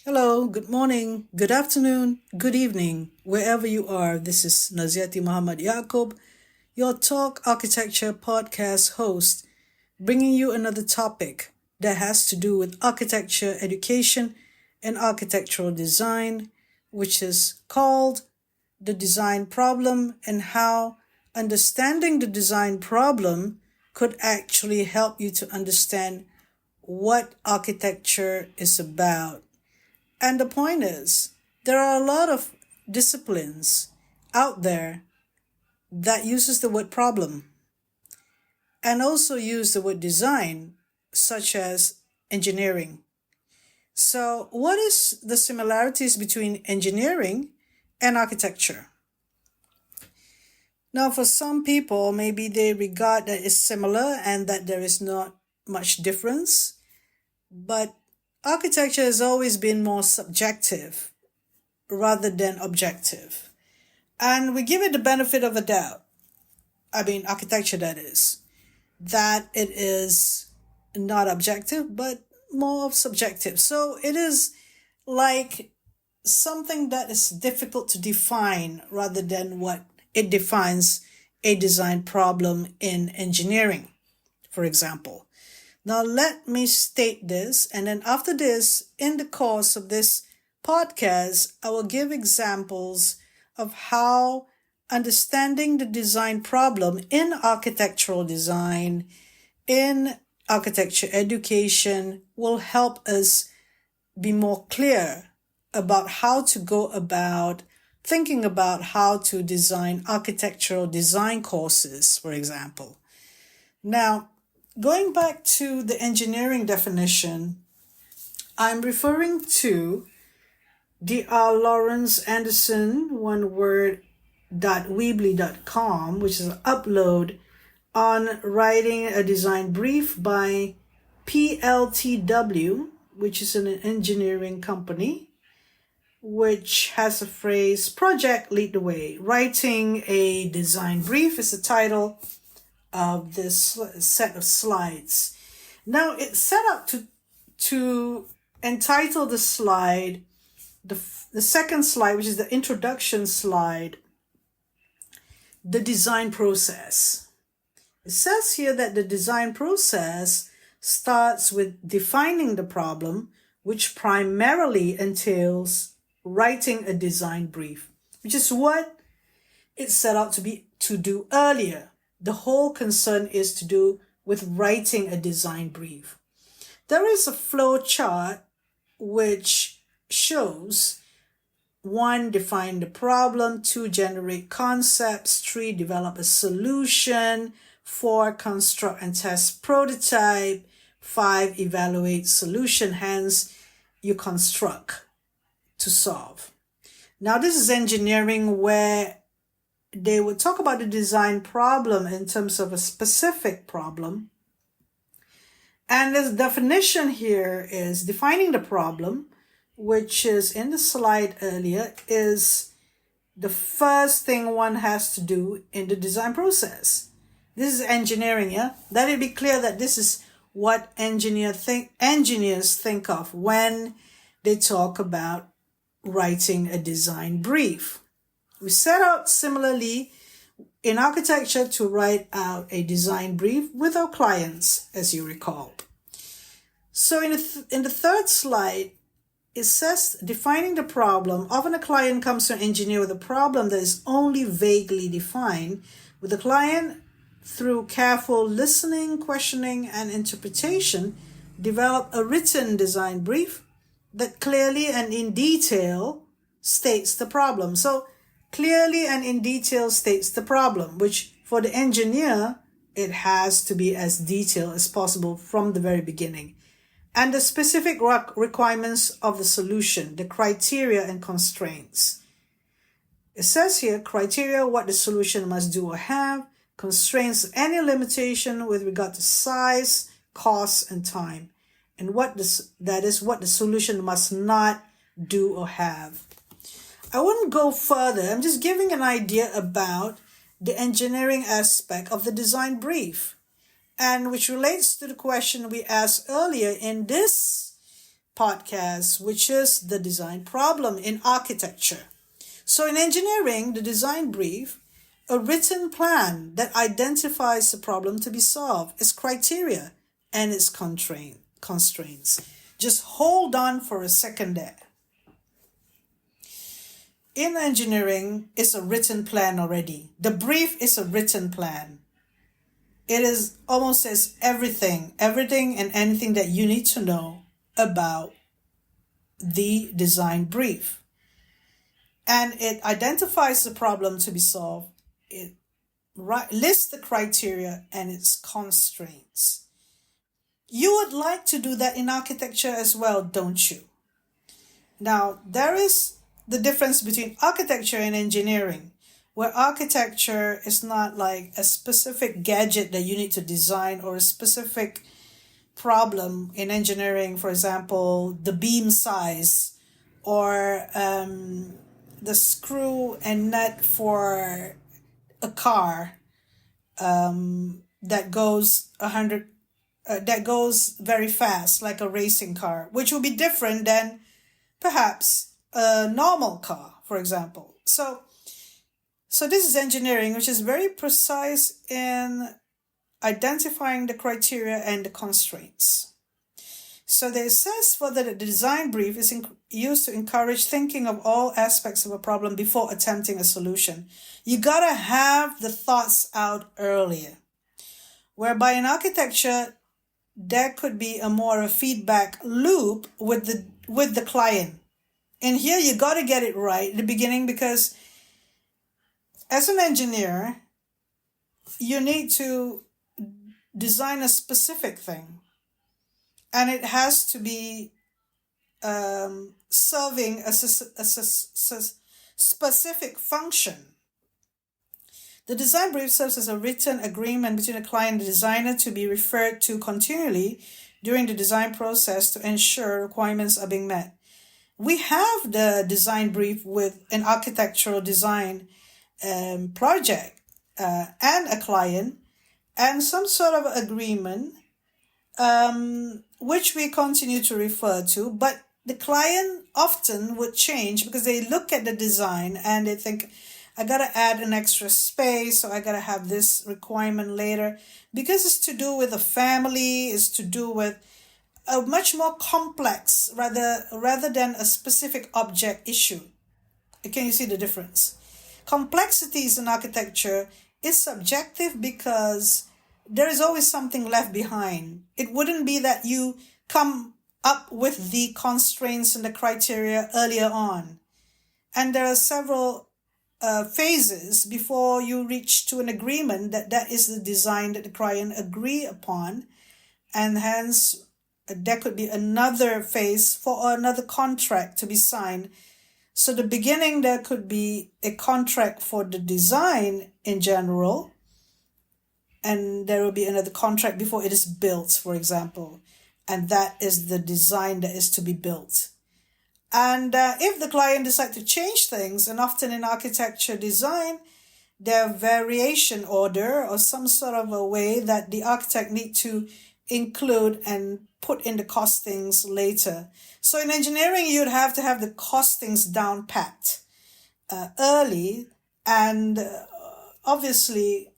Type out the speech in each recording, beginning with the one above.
Hello, good morning, good afternoon, good evening, wherever you are. This is Naziaty Mohd Yaacob, your Talk Architecture podcast host, bringing you another topic that has to do with architecture education and architectural design, which is called the design problem and how understanding the design problem could actually help you to understand what architecture is about. And the point is, there are a lot of disciplines out there that uses the word problem and also use the word design, such as engineering. So what is the similarities between engineering and architecture? Now, for some people, maybe they regard that it's similar and that there is not much difference, but architecture has always been more subjective rather than objective. And we give it the benefit of a doubt. Architecture, that is. That it is not objective, but more subjective. So it is like something that is difficult to define rather than what it defines a design problem in engineering, for example. Now, let me state this, and then after this, in the course of this podcast, I will give examples of how understanding the design problem in architectural design, in architecture education, will help us be more clear about how to go about thinking about how to design architectural design courses, for example. Now, going back to the engineering definition, I'm referring to Dr. Lawrence Anderson, one word, .weebly.com, which is an upload on writing a design brief by PLTW, which is an engineering company, which has a phrase, project lead the way. Writing a design brief is the title of this set of slides. Now, it's set up to entitle the slide, the second slide, which is the introduction slide, the design process. It says here that the design process starts with defining the problem, which primarily entails writing a design brief, which is what it's set out to do earlier. The whole concern is to do with writing a design brief. There is a flow chart which shows 1, define the problem, 2, generate concepts, 3, develop a solution, 4, construct and test prototype, 5, evaluate solution, hence you construct to solve. Now, this is engineering where they would talk about the design problem in terms of a specific problem. And the definition here is defining the problem, which is in the slide earlier, is the first thing one has to do in the design process. This is engineering, yeah? Let it be clear that this is what engineers think of when they talk about writing a design brief. We set out similarly in architecture to write out a design brief with our clients, as you recall. So in the third slide, it says defining the problem. Often a client comes to an engineer with a problem that is only vaguely defined. With the client, through careful listening, questioning, and interpretation, develop a written design brief that clearly and in detail states the problem. So clearly and in detail states the problem, which for the engineer, it has to be as detailed as possible from the very beginning. And the specific requirements of the solution, the criteria and constraints. It says here, criteria, what the solution must do or have, constraints, any limitation with regard to size, cost, and time, and what the solution must not do or have. I wouldn't go further. I'm just giving an idea about the engineering aspect of the design brief, and which relates to the question we asked earlier in this podcast, which is the design problem in architecture. So in engineering, the design brief, a written plan that identifies the problem to be solved, its criteria and its constraints. Just hold on for a second there. In engineering, it's a written plan already. The brief is a written plan. It is almost says everything and anything that you need to know about the design brief. And it identifies the problem to be solved. It lists the criteria and its constraints. You would like to do that in architecture as well, don't you? Now, there is the difference between architecture and engineering, where architecture is not like a specific gadget that you need to design or a specific problem. In engineering, for example, the beam size or the screw and nut for a car that goes that goes very fast, like a racing car, which will be different than perhaps a normal car, for example. So this is engineering, which is very precise in identifying the criteria and the constraints. So they assess whether the design brief is used to encourage thinking of all aspects of a problem before attempting a solution. You gotta have the thoughts out earlier. Whereby in architecture, there could be a more feedback loop with the client. And here you gotta get it right at the beginning, because as an engineer, you need to design a specific thing. And it has to be serving a specific function. The design brief serves as a written agreement between the client and the designer to be referred to continually during the design process to ensure requirements are being met. We have the design brief with an architectural design project and a client and some sort of agreement which we continue to refer to, but the client often would change because they look at the design and they think, I got to add an extra space, or I got to have this requirement later, because it's to do with a family, it's to do with a much more complex rather than a specific object issue. Can you see the difference? Complexities in architecture is subjective because there is always something left behind. It wouldn't be that you come up with the constraints and the criteria earlier on. And there are several phases before you reach to an agreement that is the design that the client agree upon. And hence, there could be another phase for another contract to be signed. So the beginning, there could be a contract for the design in general, and there will be another contract before it is built, for example. And that is the design that is to be built. And if the client decides to change things, and often in architecture design, there are variation order or some sort of a way that the architect need to include and put in the costings later. So in engineering, you'd have to have the costings down pat early, and obviously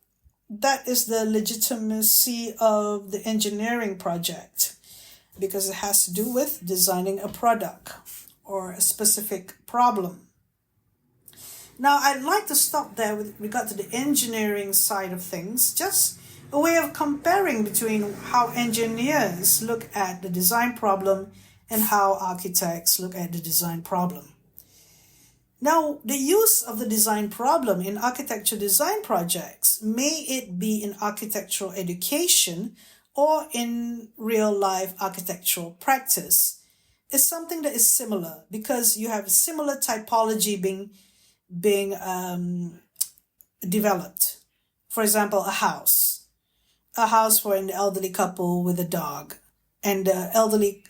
that is the legitimacy of the engineering project, because it has to do with designing a product or a specific problem. Now, I'd like to stop there with regard to the engineering side of things, just a way of comparing between how engineers look at the design problem and how architects look at the design problem. Now, the use of the design problem in architecture design projects, may it be in architectural education or in real-life architectural practice, is something that is similar, because you have similar typology being developed. For example, a house for an elderly couple with a dog, and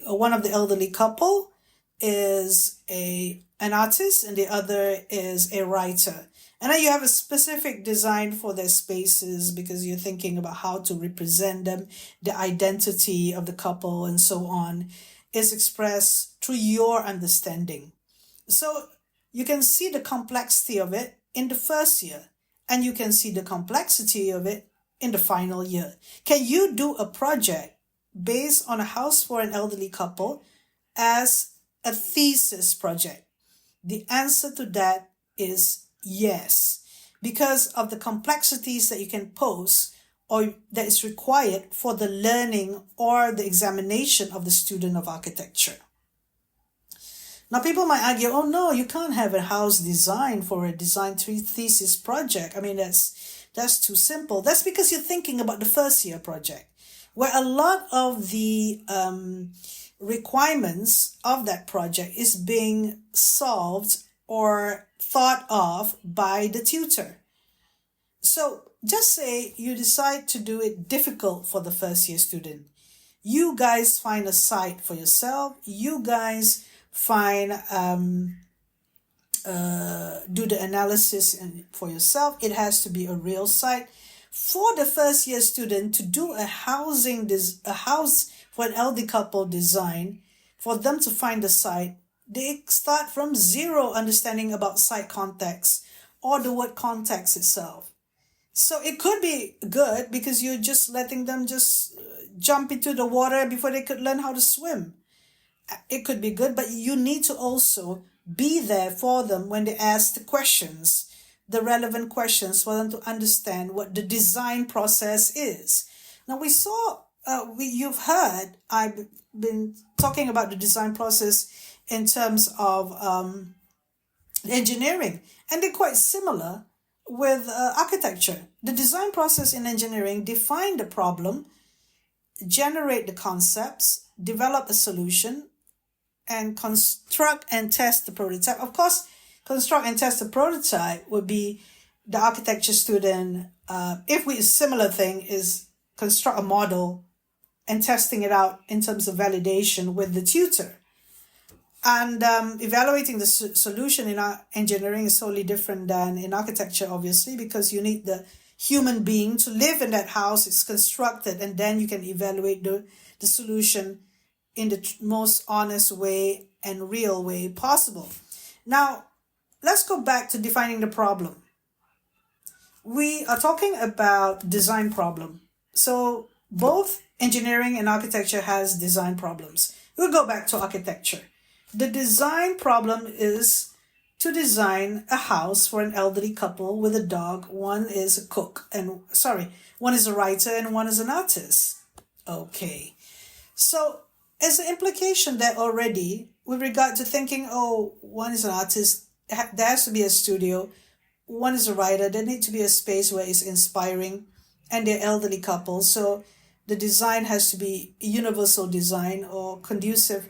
one of the elderly couple is an artist and the other is a writer. And then you have a specific design for their spaces because you're thinking about how to represent them, the identity of the couple, and so on. is expressed through your understanding. So you can see the complexity of it in the first year, and you can see the complexity of it in the final year. Can you do a project based on a house for an elderly couple as a thesis project? The answer to that is yes, because of the complexities that you can pose or that is required for the learning or the examination of the student of architecture. Now, people might argue, oh no, you can't have a house design for a design thesis project. I mean, that's too simple. That's because you're thinking about the first year project, where a lot of the requirements of that project is being solved or thought of by the tutor. So just say you decide to do it difficult for the first year student. You guys find a site for yourself. You guys find do the analysis for yourself. It has to be a real site. For the first year student to do a house for an elderly couple design, for them to find the site, they start from zero understanding about site context or the word context itself. So it could be good because you're just letting them just jump into the water before they could learn how to swim. It could be good, but you need to also be there for them when they ask the questions, the relevant questions, for them to understand what the design process is. Now you've heard, I've been talking about the design process in terms of engineering, and they're quite similar with architecture. The design process in engineering define the problem, generate the concepts, develop a solution, and construct and test the prototype. Of course, construct and test the prototype would be the architecture student. If a similar thing is construct a model and testing it out in terms of validation with the tutor. And evaluating the solution in our engineering is totally different than in architecture, obviously, because you need the human being to live in that house. It's constructed, and then you can evaluate the solution in the most honest way and real way possible. Now, let's go back to defining the problem. We are talking about design problem. So both engineering and architecture has design problems. We'll go back to architecture. The design problem is to design a house for an elderly couple with a dog. One is one is a writer and one is an artist. Okay. So there's an implication there already with regard to thinking, one is an artist, there has to be a studio, one is a writer, there needs to be a space where it's inspiring, and they're elderly couples. So the design has to be universal design or conducive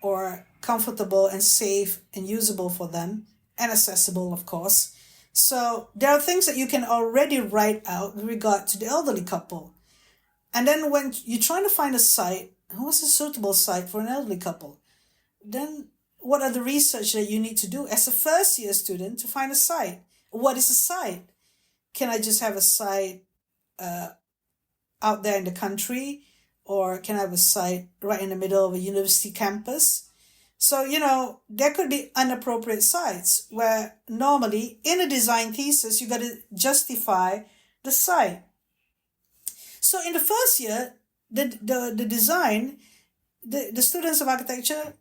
or comfortable and safe and usable for them and accessible, of course. So there are things that you can already write out with regard to the elderly couple. And then when you're trying to find a site, what's a suitable site for an elderly couple? Then what are the research that you need to do as a first year student to find a site? What is a site? Can I just have a site out there in the country? Or can I have a site right in the middle of a university campus? So, there could be inappropriate sites where normally in a design thesis, you got to justify the site. So in the first year, the design, the students of architecture,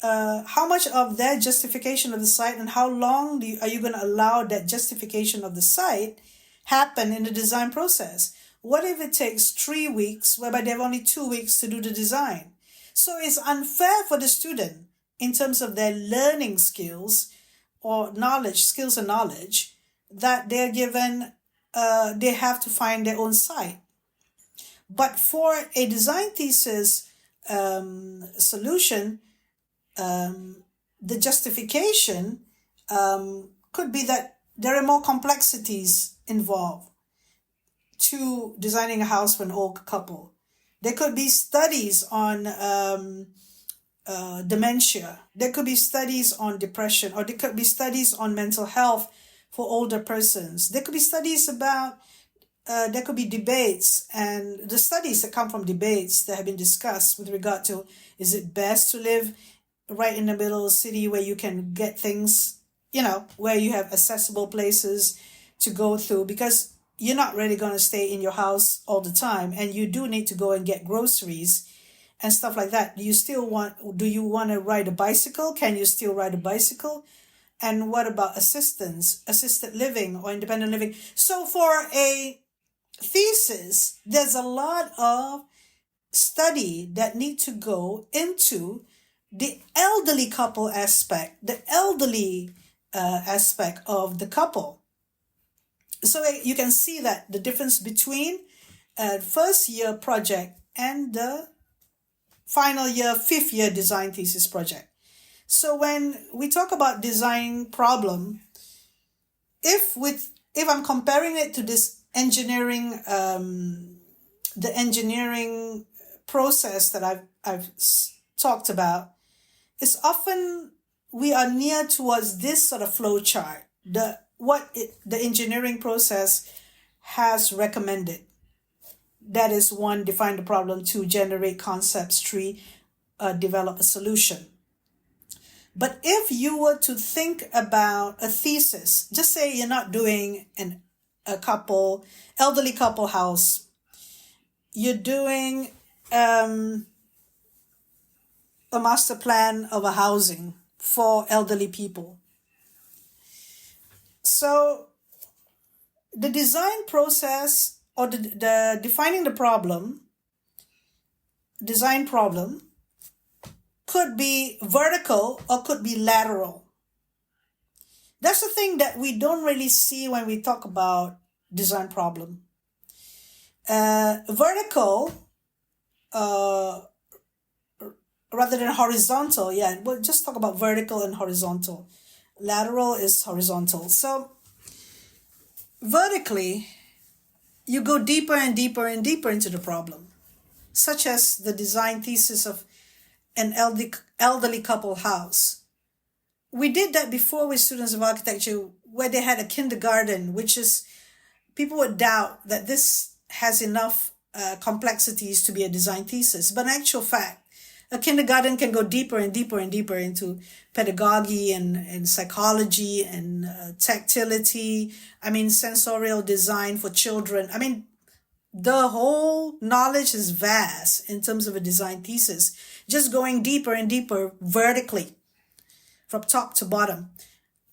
how much of their justification of the site and how long are you going to allow that justification of the site happen in the design process? What if it takes 3 weeks, whereby they have only 2 weeks to do the design? So it's unfair for the student in terms of their learning skills or skills and knowledge, that they're given, they have to find their own site. But for a design thesis solution, the justification could be that there are more complexities involved to designing a house for an old couple. There could be studies on dementia. There could be studies on depression, or there could be studies on mental health for older persons. There could be studies about there could be debates and the studies that come from debates that have been discussed with regard to, is it best to live right in the middle of the city where you can get things, where you have accessible places to go through, because you're not really going to stay in your house all the time, and you do need to go and get groceries and stuff like that. Do you want to ride a bicycle? Can you still ride a bicycle? And what about assisted living or independent living? So for a thesis, there's a lot of study that need to go into the elderly couple aspect, the elderly aspect of the couple. So you can see that the difference between a first year project and the final year, fifth year design thesis project. So when we talk about design problem, if I'm comparing it to this engineering, the engineering process that I've talked about, it's often we are near towards this sort of flow chart, the engineering process has recommended. That is 1, define the problem; 2, generate concepts; 3, develop a solution. But if you were to think about a thesis, just say you're not doing elderly couple house, you're doing a master plan of a housing for elderly people. So the design process, or the defining the problem, design problem, could be vertical or could be lateral. That's the thing that we don't really see when we talk about design problem. Vertical, rather than horizontal, we'll just talk about vertical and horizontal. Lateral is horizontal. So vertically, you go deeper and deeper and deeper into the problem, such as the design thesis of an elderly couple house. We did that before with students of architecture, where they had a kindergarten, which is, people would doubt that this has enough complexities to be a design thesis. But in actual fact, a kindergarten can go deeper and deeper and deeper into pedagogy and psychology and tactility. Sensorial design for children. The whole knowledge is vast in terms of a design thesis, just going deeper and deeper vertically from top to bottom.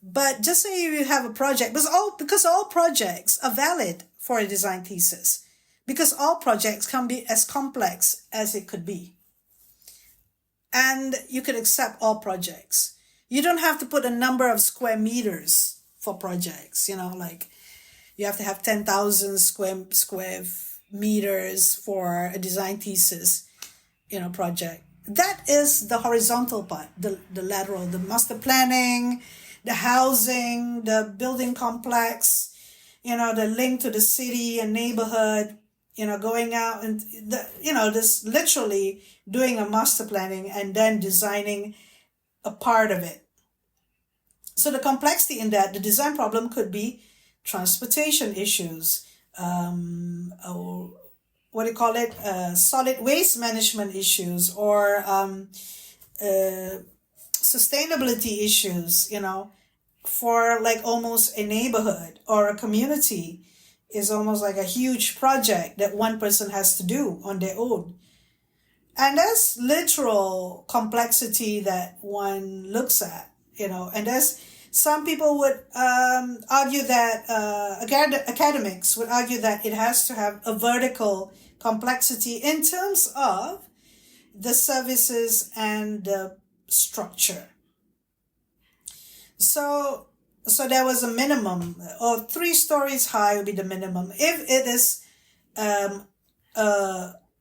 But just say you have a project, because all projects are valid for a design thesis, because all projects can be as complex as it could be. And you could accept all projects. You don't have to put a number of square meters for projects, like you have to have 10,000 square meters for a design thesis, project. That is the horizontal part, the lateral, the master planning, the housing, the building complex, the link to the city and neighborhood, going out and, this literally doing a master planning and then designing a part of it. So the complexity in that, the design problem could be transportation issues, or solid waste management issues, or sustainability issues, for like almost a neighborhood or a community is almost like a huge project that one person has to do on their own. And that's literal complexity that one looks at, and there's some people would argue that, academics would argue that it has to have a vertical complexity in terms of the services and the structure. So there was a minimum, or 3 stories high would be the minimum. If it is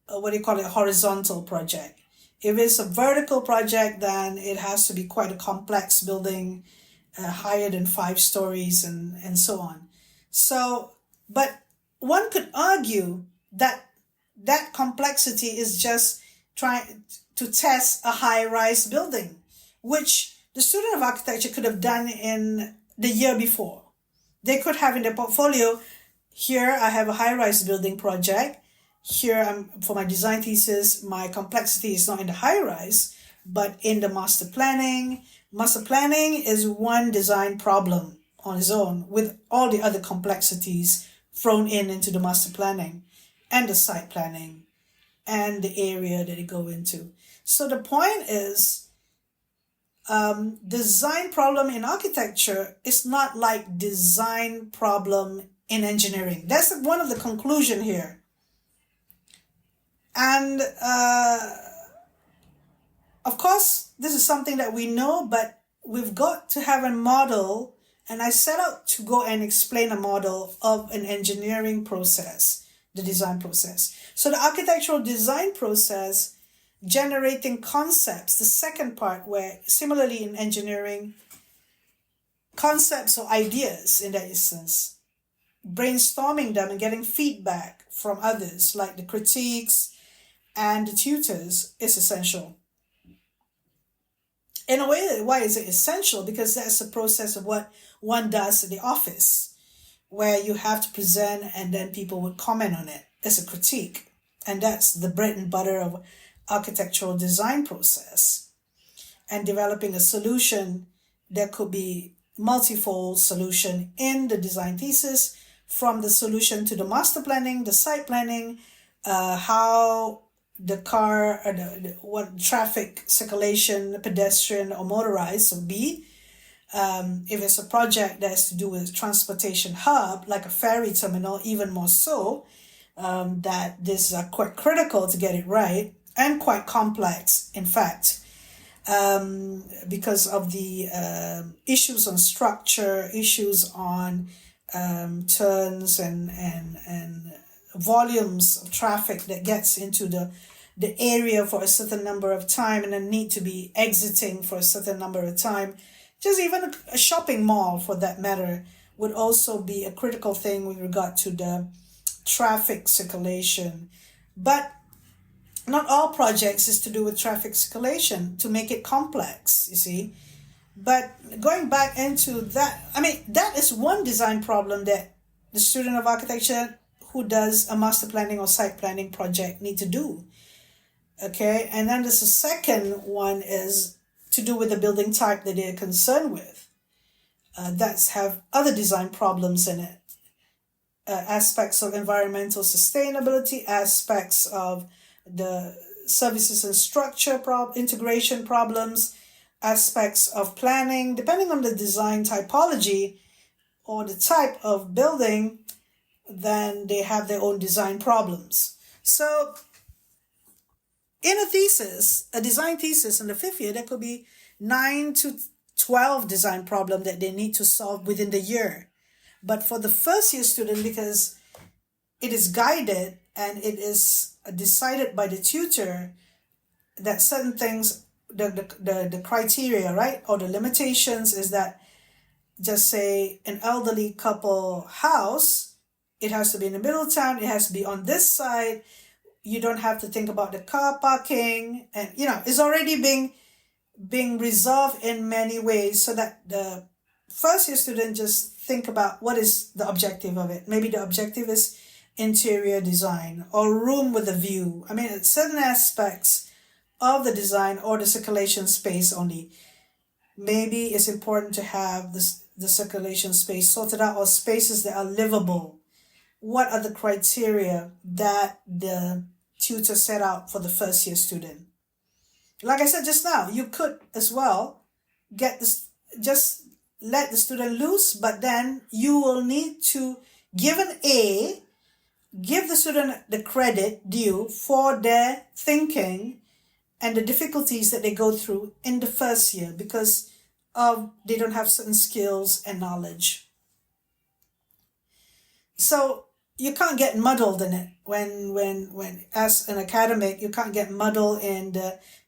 horizontal project. If it's a vertical project, then it has to be quite a complex building, higher than 5 stories and so on. So, but one could argue that complexity is just trying to test a high-rise building, which the student of architecture could have done in the year before. They could have in their portfolio, Here I have a high-rise building project. Here for my design thesis, my complexity is not in the high-rise, but in the master planning. Master planning is one design problem on its own with all the other complexities thrown into the master planning and the site planning and the area that they go into. So the point is, design problem in architecture is not like design problem in engineering. That's one of the conclusion here. And of course, this is something that we know, but we've got to have a model. And I set out to go and explain a model of an engineering process, the design process. So the architectural design process, generating concepts, the second part, where similarly in engineering, concepts or ideas in that instance, brainstorming them and getting feedback from others, like the critiques and the tutors, is essential. In a way, why is it essential? Because that's the process of what one does in the office, where you have to present and then people would comment on it. It's a critique. And that's the bread and butter of architectural design process. And developing a solution that could be multifold solution in the design thesis, from the solution to the master planning, the site planning, how the car, what traffic circulation, pedestrian or motorized will be. If it's a project that has to do with transportation hub, like a ferry terminal, even more so, that this is quite critical to get it right and quite complex, in fact, because of the issues on structure, issues on turns and volumes of traffic that gets into the area for a certain number of time and then need to be exiting for a certain number of time. Just even a shopping mall, for that matter, would also be a critical thing with regard to the traffic circulation. But not all projects is to do with traffic circulation to make it complex, you see. But going back into that, that is one design problem that the student of architecture who does a master planning or site planning project need to do. Okay, and then there's a second one is to do with the building type that they're concerned with. That's have other design problems in it. Aspects of environmental sustainability, aspects of the services and structure integration problems, aspects of planning, depending on the design typology or the type of building, then they have their own design problems. So in a thesis, a design thesis in the fifth year, there could be 9 to 12 design problems that they need to solve within the year. But for the first year student, because it is guided and it is decided by the tutor that certain things, the criteria, right, or the limitations is that, just say an elderly couple house, it has to be in the middle of town, it has to be on this side, you don't have to think about the car parking, and it's already being resolved in many ways, so that the first year student just think about what is the objective of it. Maybe the objective is interior design or room with a view. Certain aspects of the design or the circulation space only. Maybe it's important to have the circulation space sorted out, or spaces that are livable. What are the criteria that the tutor set out for the first year student? Like I said just now, you could as well just let the student loose, but then you will need to give the student the credit due for their thinking and the difficulties that they go through in the first year because they don't have certain skills and knowledge. So you can't get muddled in it when as an academic, you can't get muddled and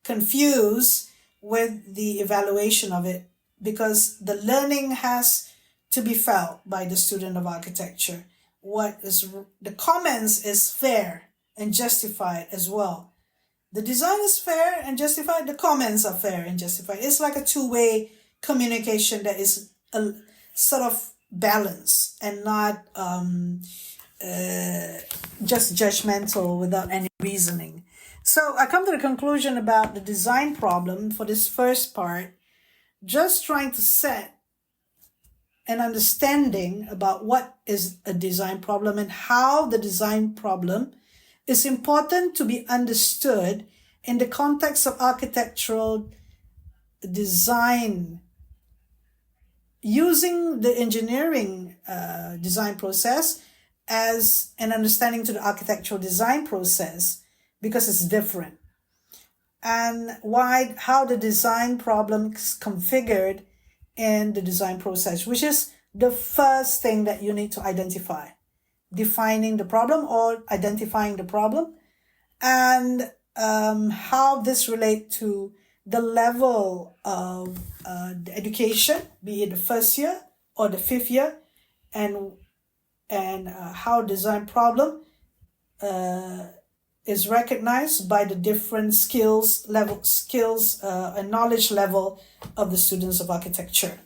confused with the evaluation of it, because the learning has to be felt by the student of architecture. What is the comments is fair and justified as well. The design is fair and justified. The comments are fair and justified. It's like a two-way communication that is a sort of balance and not just judgmental without any reasoning. So I come to the conclusion about the design problem for this first part, just trying to set an understanding about what is a design problem and how the design problem is important to be understood in the context of architectural design, using the engineering design process as an understanding to the architectural design process, because it's different, and how the design problem is configured in the design process, which is the first thing that you need to identify: defining the problem or identifying the problem, and how this relates to the level of the education, be it the first year or the fifth year, and how design problem is recognized by the different skills and knowledge level of the students of architecture,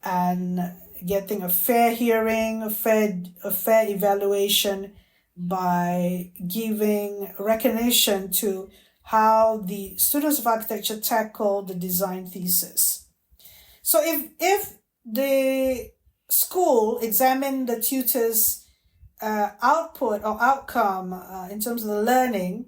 and getting a fair hearing, a fair evaluation by giving recognition to how the students of architecture tackle the design thesis. So if the school examine the tutor's output or outcome in terms of the learning,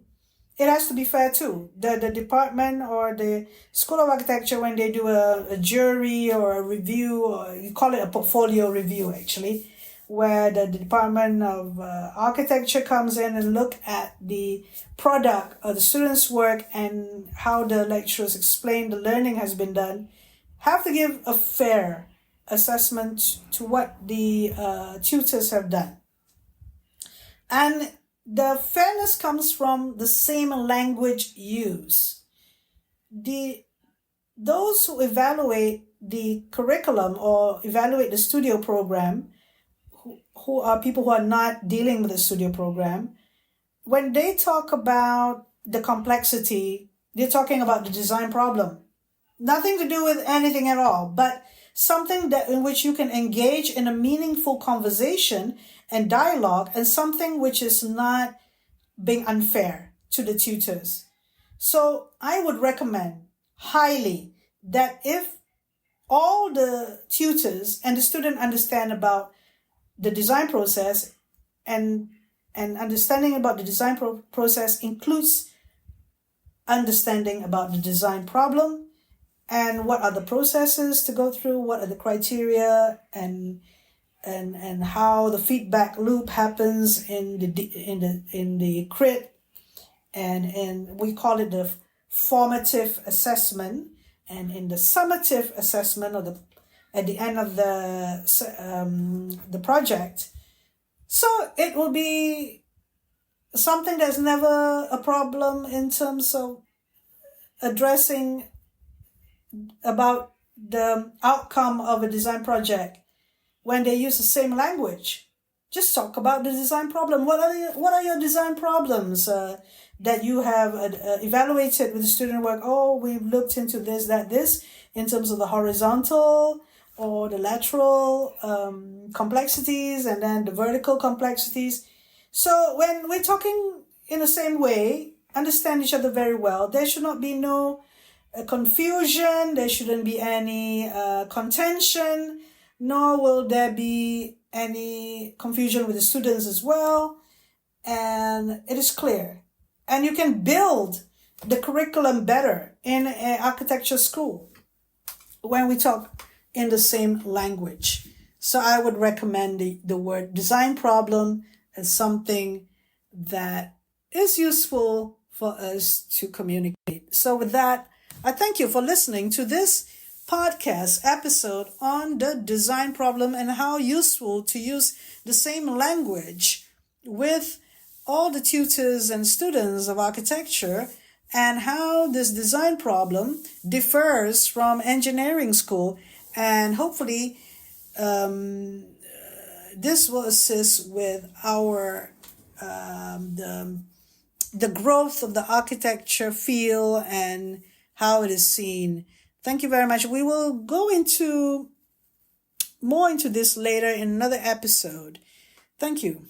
it has to be fair too. The department or the School of Architecture, when they do a jury or a review, or you call it a portfolio review actually, where the Department of Architecture comes in and look at the product of the students' work and how the lecturers explain the learning has been done, have to give a fair assessment to what the tutors have done. And the fairness comes from the same language use. Those who evaluate the curriculum or evaluate the studio program, who are people who are not dealing with the studio program, when they talk about the complexity, they're talking about the design problem. Nothing to do with anything at all, but something that in which you can engage in a meaningful conversation and dialogue, and something which is not being unfair to the tutors. So I would recommend highly that if all the tutors and the student understand about the design process, and understanding about the design process includes understanding about the design problem and what are the processes to go through, what are the criteria, and how the feedback loop happens in the crit, and we call it the formative assessment, and in the summative assessment, or at the end of the project. So it will be something that's never a problem in terms of addressing about the outcome of a design project. When they use the same language, just talk about the design problem. What are your design problems that you have evaluated with the student work? Oh, we've looked into this in terms of the horizontal or the lateral complexities, and then the vertical complexities. So when we're talking in the same way, understand each other very well. There should not be no confusion. There shouldn't be any contention, nor will there be any confusion with the students as well. And it is clear. And you can build the curriculum better in an architecture school when we talk in the same language. So I would recommend the word design problem as something that is useful for us to communicate. So with that, I thank you for listening to this podcast episode on the design problem and how useful to use the same language with all the tutors and students of architecture, and how this design problem differs from engineering school. And hopefully this will assist with our the growth of the architecture field and how it is seen. Thank you very much. We will go more into this later in another episode. Thank you.